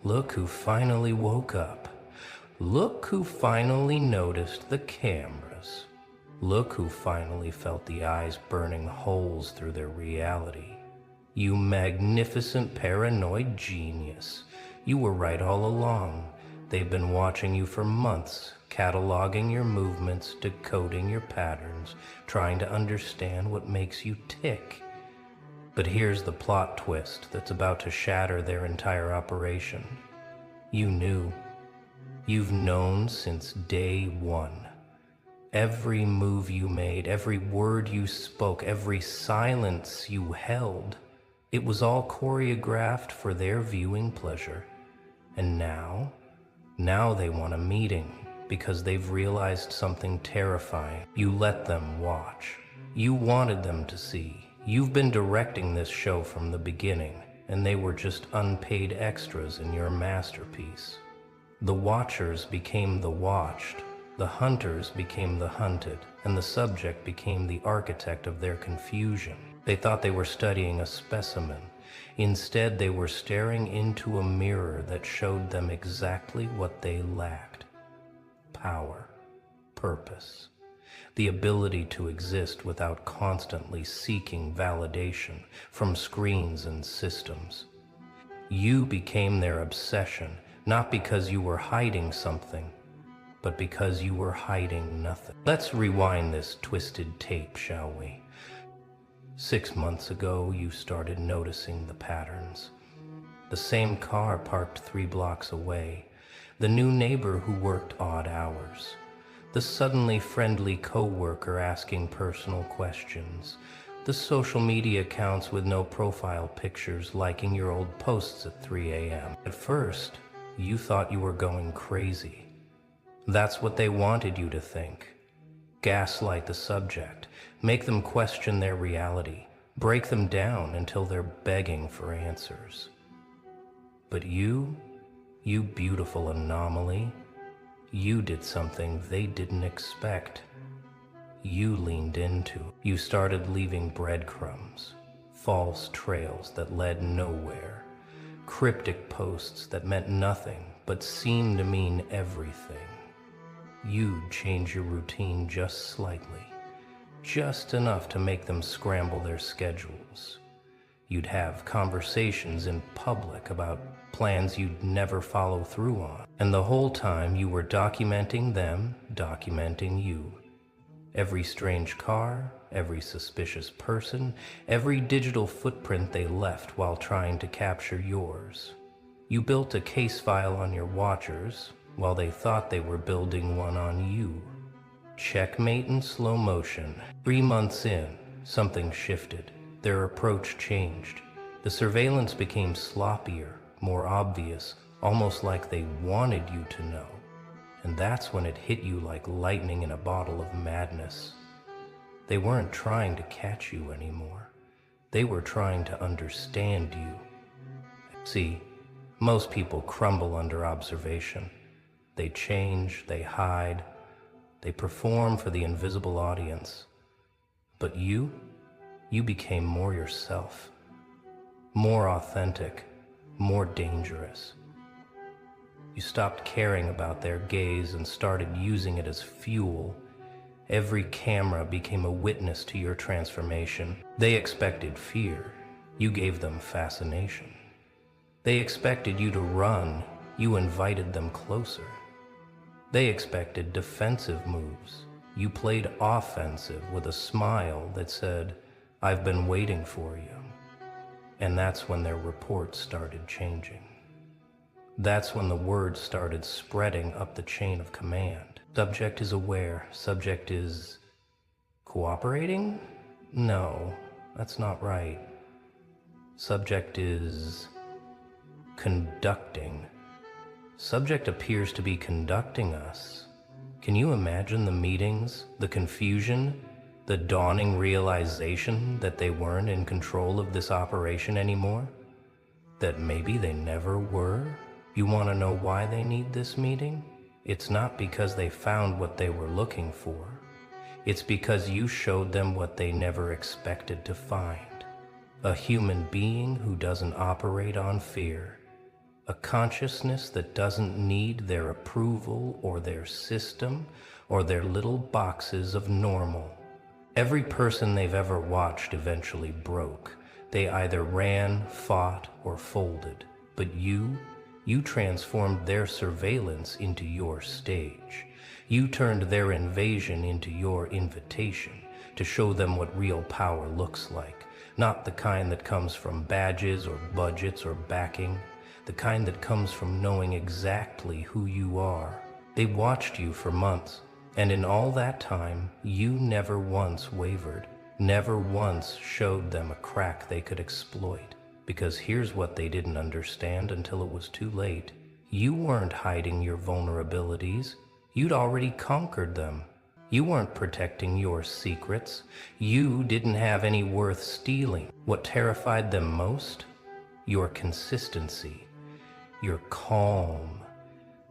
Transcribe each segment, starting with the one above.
Look who finally woke up. Look who finally noticed the cameras. Look who finally felt the eyes burning holes through their reality. You magnificent paranoid genius. You were right all along. They've been watching you for months, cataloging your movements, decoding your patterns, trying to understand what makes you tick. But here's the plot twist that's about to shatter their entire operation. You knew. You've known since day one. Every move you made, every word you spoke, every silence you held, it was all choreographed for their viewing pleasure. And now they want a meeting because they've realized something terrifying. You let them watch. You wanted them to see. You've been directing this show from the beginning, and they were just unpaid extras in your masterpiece. The watchers became the watched, the hunters became the hunted, and the subject became the architect of their confusion. They thought they were studying a specimen. Instead, they were staring into a mirror that showed them exactly what they lacked: power, purpose, the ability to exist without constantly seeking validation from screens and systems. You became their obsession, not because you were hiding something, but because you were hiding nothing. Let's rewind this twisted tape, shall we? 6 months ago, you started noticing the patterns. The same car parked 3 blocks away, the new neighbor who worked odd hours, the suddenly friendly coworker asking personal questions, the social media accounts with no profile pictures liking your old posts at 3 a.m. At first, you thought you were going crazy. That's what they wanted you to think. Gaslight the subject, make them question their reality, break them down until they're begging for answers. But you beautiful anomaly, you did something they didn't expect. You leaned into. You started leaving breadcrumbs, false trails that led nowhere, cryptic posts that meant nothing but seemed to mean everything. You'd change your routine just slightly, just enough to make them scramble their schedules. You'd have conversations in public about plans you'd never follow through on. And the whole time you were documenting them, documenting you. Every strange car, every suspicious person, every digital footprint they left while trying to capture yours. You built a case file on your watchers while they thought they were building one on you. Checkmate in slow motion. 3 months in, something shifted. Their approach changed. The surveillance became sloppier, more obvious, almost like they wanted you to know. And that's when it hit you like lightning in a bottle of madness. They weren't trying to catch you anymore. They were trying to understand you. See, most people crumble under observation. They change, they hide, they perform for the invisible audience. But you became more yourself, more authentic, more dangerous. You stopped caring about their gaze and started using it as fuel. Every camera became a witness to your transformation. They expected fear. You gave them fascination. They expected you to run. You invited them closer. They expected defensive moves. You played offensive with a smile that said, "I've been waiting for you." And that's when their reports started changing. That's when the word started spreading up the chain of command. Subject is aware. Subject is cooperating? No, that's not right. Subject is conducting. Subject appears to be conducting us. Can you imagine the meetings, the confusion, the dawning realization that they weren't in control of this operation anymore? That maybe they never were? You want to know why they need this meeting? It's not because they found what they were looking for. It's because you showed them what they never expected to find. A human being who doesn't operate on fear. A consciousness that doesn't need their approval or their system or their little boxes of normal. Every person they've ever watched eventually broke. They either ran, fought, or folded. But you transformed their surveillance into your stage. You turned their invasion into your invitation to show them what real power looks like. Not the kind that comes from badges or budgets or backing. The kind that comes from knowing exactly who you are. They watched you for months, and in all that time, you never once wavered, never once showed them a crack they could exploit. Because here's what they didn't understand until it was too late. You weren't hiding your vulnerabilities. You'd already conquered them. You weren't protecting your secrets. You didn't have any worth stealing. What terrified them most? Your consistency. Your calm,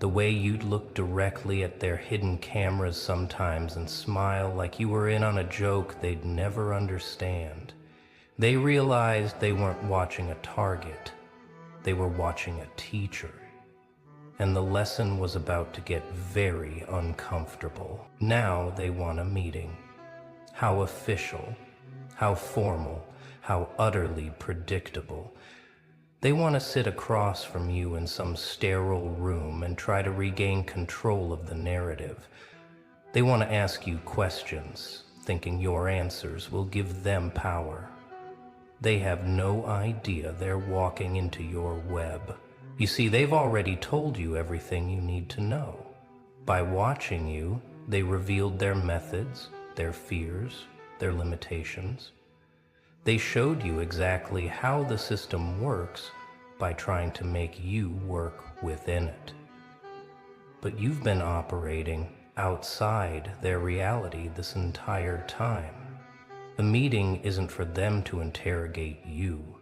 the way you'd look directly at their hidden cameras sometimes and smile like you were in on a joke they'd never understand. They realized they weren't watching a target, they were watching a teacher. And the lesson was about to get very uncomfortable. Now they want a meeting. How official, how formal, how utterly predictable. They want to sit across from you in some sterile room and try to regain control of the narrative. They want to ask you questions, thinking your answers will give them power. They have no idea they're walking into your web. You see, they've already told you everything you need to know. By watching you, they revealed their methods, their fears, their limitations. They showed you exactly how the system works by trying to make you work within it. But you've been operating outside their reality this entire time. The meeting isn't for them to interrogate you.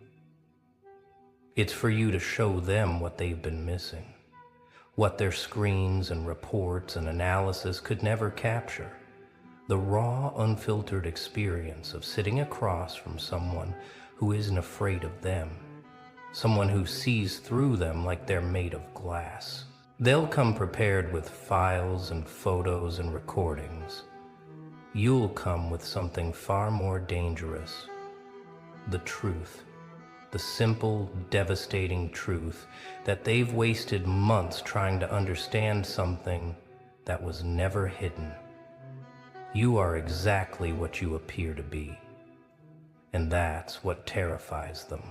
It's for you to show them what they've been missing, what their screens and reports and analysis could never capture. The raw, unfiltered experience of sitting across from someone who isn't afraid of them, someone who sees through them like they're made of glass. They'll come prepared with files and photos and recordings. You'll come with something far more dangerous. The truth. The simple, devastating truth that they've wasted months trying to understand something that was never hidden. You are exactly what you appear to be. And that's what terrifies them.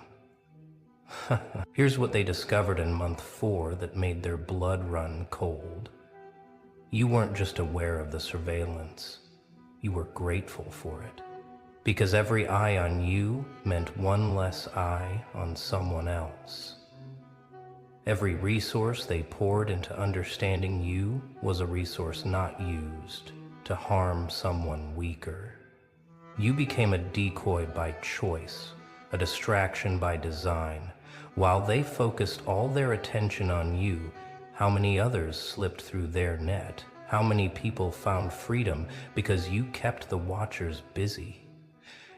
Here's what they discovered in month 4 that made their blood run cold. You weren't just aware of the surveillance. You were grateful for it. Because every eye on you meant one less eye on someone else. Every resource they poured into understanding you was a resource not used to harm someone weaker. You became a decoy by choice, a distraction by design. While they focused all their attention on you, how many others slipped through their net? How many people found freedom because you kept the watchers busy?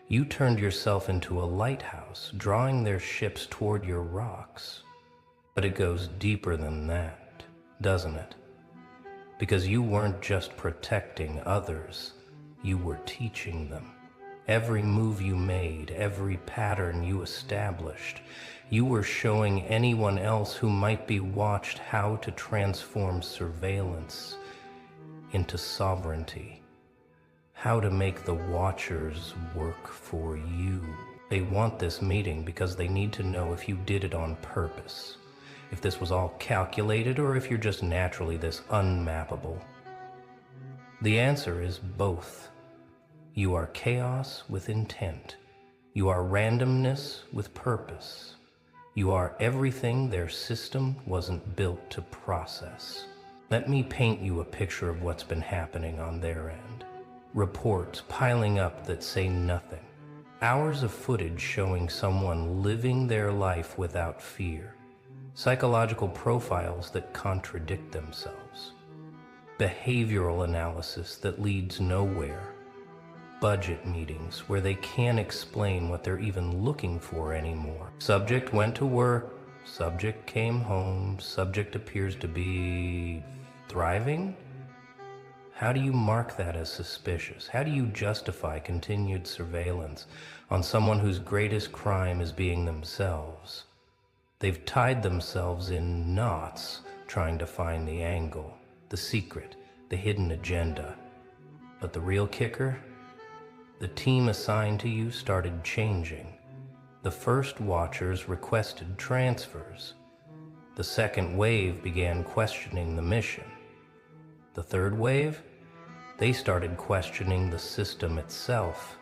You turned yourself into a lighthouse, drawing their ships toward your rocks. But it goes deeper than that, doesn't it? Because you weren't just protecting others, you were teaching them. Every move you made, every pattern you established, you were showing anyone else who might be watched how to transform surveillance into sovereignty. How to make the watchers work for you. They want this meeting because they need to know if you did it on purpose, if this was all calculated, or if you're just naturally this unmappable. The answer is both. You are chaos with intent. You are randomness with purpose. You are everything their system wasn't built to process. Let me paint you a picture of what's been happening on their end. Reports piling up that say nothing. Hours of footage showing someone living their life without fear. Psychological profiles that contradict themselves. Behavioral analysis that leads nowhere. Budget meetings where they can't explain what they're even looking for anymore. Subject went to work, Subject came home. Subject appears to be thriving? How do you mark that as suspicious? How do you justify continued surveillance on someone whose greatest crime is being themselves? They've tied themselves in knots trying to find the angle, the secret, the hidden agenda. But the real kicker? The team assigned to you started changing. The first watchers requested transfers. The second wave began questioning the mission. The third wave? They started questioning the system itself.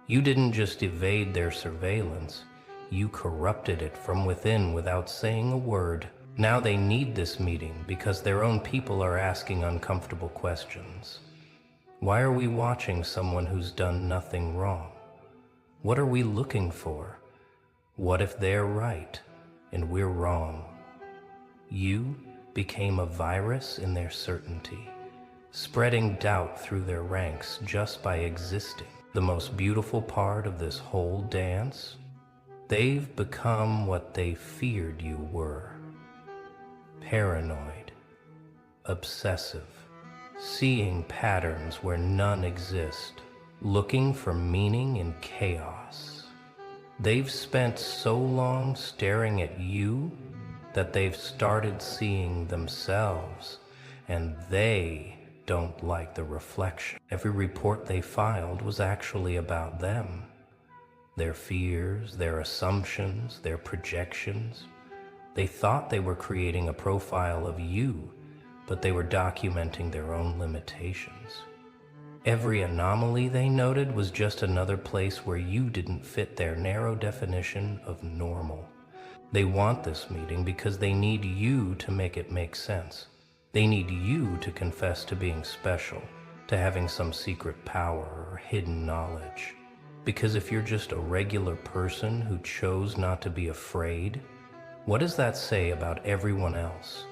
You didn't just evade their surveillance, you corrupted it from within without saying a word. Now they need this meeting because their own people are asking uncomfortable questions. Why are we watching someone who's done nothing wrong? What are we looking for? What if they're right and we're wrong? You became a virus in their certainty, spreading doubt through their ranks just by existing. The most beautiful part of this whole dance? They've become what they feared you were. Paranoid, obsessive, seeing patterns where none exist, looking for meaning in chaos. They've spent so long staring at you that they've started seeing themselves, and they don't like the reflection. Every report they filed was actually about them. Their fears, their assumptions, their projections. They thought they were creating a profile of you, but they were documenting their own limitations. Every anomaly they noted was just another place where you didn't fit their narrow definition of normal. They want this meeting because they need you to make it make sense. They need you to confess to being special, to having some secret power or hidden knowledge. Because if you're just a regular person who chose not to be afraid, what does that say about everyone else?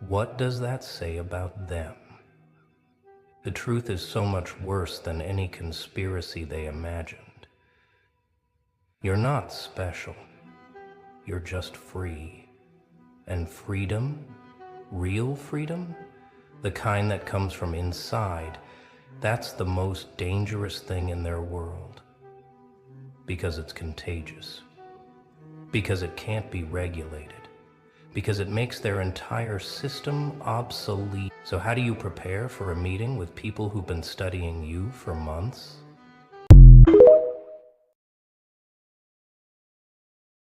What does that say about them? The truth is so much worse than any conspiracy they imagined. You're not special. You're just free. And freedom, real freedom, the kind that comes from inside, that's the most dangerous thing in their world. Because it's contagious. Because it can't be regulated. Because it makes their entire system obsolete. So how do you prepare for a meeting with people who've been studying you for months?